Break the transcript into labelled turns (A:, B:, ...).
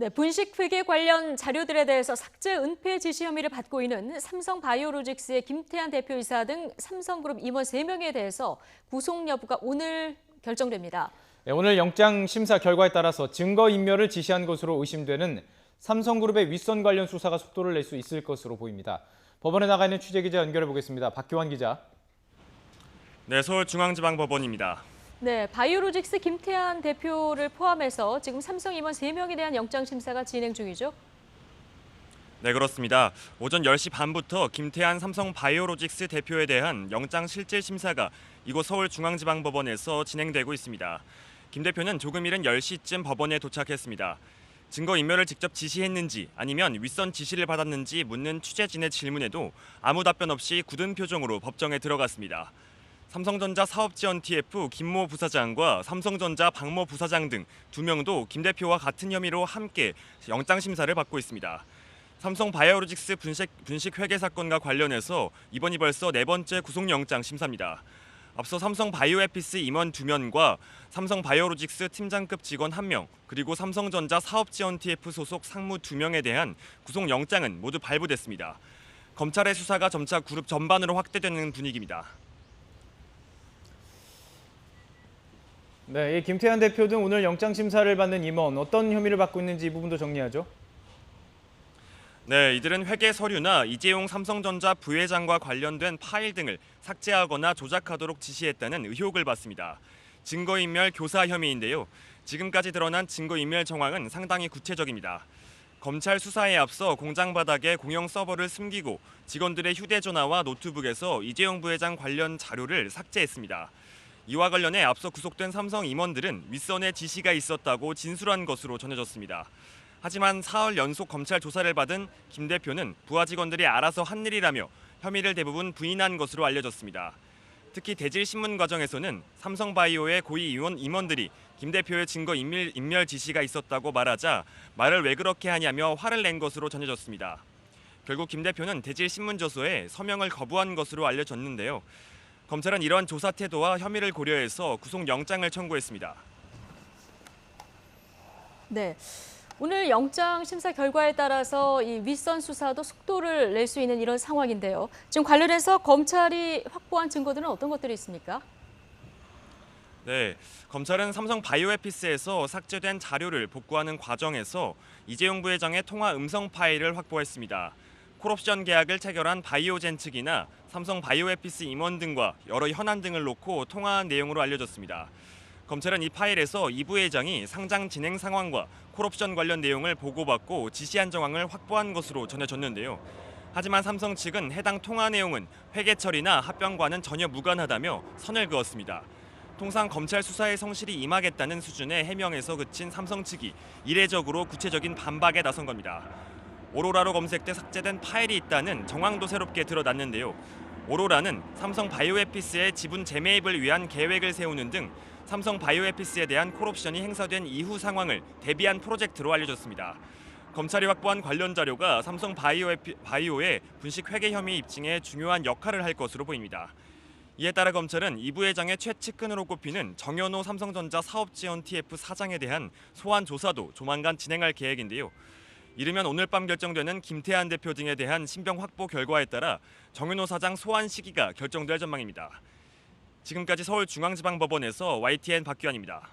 A: 네, 분식회계 관련 자료들에 대해서 삭제 은폐 지시 혐의를 받고 있는 삼성바이오로직스의 김태한 대표이사 등 삼성그룹 임원 3명에 대해서 구속 여부가 오늘 결정됩니다.
B: 네, 오늘 영장 심사 결과에 따라서 증거인멸을 지시한 것으로 의심되는 삼성그룹의 윗선 관련 수사가 속도를 낼 수 있을 것으로 보입니다. 법원에 나가 있는 취재기자 연결해 보겠습니다. 박규환 기자.
C: 네, 서울중앙지방법원입니다.
A: 네, 바이오로직스 김태한 대표를 포함해서 지금 삼성 임원 3명에 대한 영장 심사가 진행 중이죠?
C: 네, 그렇습니다. 오전 10시 반부터 김태한 삼성바이오로직스 대표에 대한 영장 실질 심사가 이곳 서울중앙지방법원에서 진행되고 있습니다. 김 대표는 조금 이른 10시쯤 법원에 도착했습니다. 증거인멸을 직접 지시했는지 아니면 윗선 지시를 받았는지 묻는 취재진의 질문에도 아무 답변 없이 굳은 표정으로 법정에 들어갔습니다. 삼성전자 사업지원 TF 김모 부사장과 삼성전자 박모 부사장 등 2명도 김 대표와 같은 혐의로 함께 영장 심사를 받고 있습니다. 삼성바이오로직스 분식 회계 사건과 관련해서 이번이 벌써 4번째 구속영장 심사입니다. 앞서 삼성바이오에피스 임원 2명과 삼성바이오로직스 팀장급 직원 1명, 그리고 삼성전자 사업지원 TF 소속 상무 2명에 대한 구속영장은 모두 발부됐습니다. 검찰의 수사가 점차 그룹 전반으로 확대되는 분위기입니다.
B: 네, 김태한 대표 등 오늘 영장 심사를 받는 임원 어떤 혐의를 받고 있는지 이 부분도 정리하죠.
C: 네, 이들은 회계 서류나 이재용 삼성전자 부회장과 관련된 파일 등을 삭제하거나 조작하도록 지시했다는 의혹을 받습니다. 증거인멸 교사 혐의인데요. 지금까지 드러난 증거인멸 정황은 상당히 구체적입니다. 검찰 수사에 앞서 공장 바닥에 공용 서버를 숨기고 직원들의 휴대전화와 노트북에서 이재용 부회장 관련 자료를 삭제했습니다. 이와 관련해 앞서 구속된 삼성 임원들은 윗선의 지시가 있었다고 진술한 것으로 전해졌습니다. 하지만 사흘 연속 검찰 조사를 받은 김 대표는 부하 직원들이 알아서 한 일이라며 혐의를 대부분 부인한 것으로 알려졌습니다. 특히 대질 신문 과정에서는 삼성바이오의 고위 임원들이 김 대표의 증거인멸 지시가 있었다고 말하자 말을 왜 그렇게 하냐며 화를 낸 것으로 전해졌습니다. 결국 김 대표는 대질 신문 저서에 서명을 거부한 것으로 알려졌는데요. 검찰은 이러한 조사 태도와 혐의를 고려해서 구속영장을 청구했습니다.
A: 네, 오늘 영장 심사 결과에 따라서 이 윗선 수사도 속도를 낼 수 있는 이런 상황인데요. 지금 관련해서 검찰이 확보한 증거들은 어떤 것들이 있습니까?
C: 네, 검찰은 삼성바이오에피스에서 삭제된 자료를 복구하는 과정에서 이재용 부회장의 통화 음성 파일을 확보했습니다. 콜옵션 계약을 체결한 바이오젠 측이나 삼성바이오에피스 임원 등과 여러 현안 등을 놓고 통화한 내용으로 알려졌습니다. 검찰은 이 파일에서 이 부회장이 상장 진행 상황과 콜옵션 관련 내용을 보고받고 지시한 정황을 확보한 것으로 전해졌는데요. 하지만 삼성 측은 해당 통화 내용은 회계 처리나 합병과는 전혀 무관하다며 선을 그었습니다. 통상 검찰 수사에 성실히 임하겠다는 수준의 해명에서 그친 삼성 측이 이례적으로 구체적인 반박에 나선 겁니다. 오로라로 검색돼 삭제된 파일이 있다는 정황도 새롭게 드러났는데요. 오로라는 삼성바이오에피스의 지분 재매입을 위한 계획을 세우는 등 삼성바이오에피스에 대한 콜옵션이 행사된 이후 상황을 대비한 프로젝트로 알려졌습니다. 검찰이 확보한 관련 자료가 삼성바이오의 분식 회계 혐의 입증에 중요한 역할을 할 것으로 보입니다. 이에 따라 검찰은 이 부회장의 최측근으로 꼽히는 정현호 삼성전자 사업지원 TF 사장에 대한 소환 조사도 조만간 진행할 계획인데요. 이르면 오늘 밤 결정되는 김태한 대표 등에 대한 신병 확보 결과에 따라 정현호 사장 소환 시기가 결정될 전망입니다. 지금까지 서울중앙지방법원에서 YTN 박규환입니다.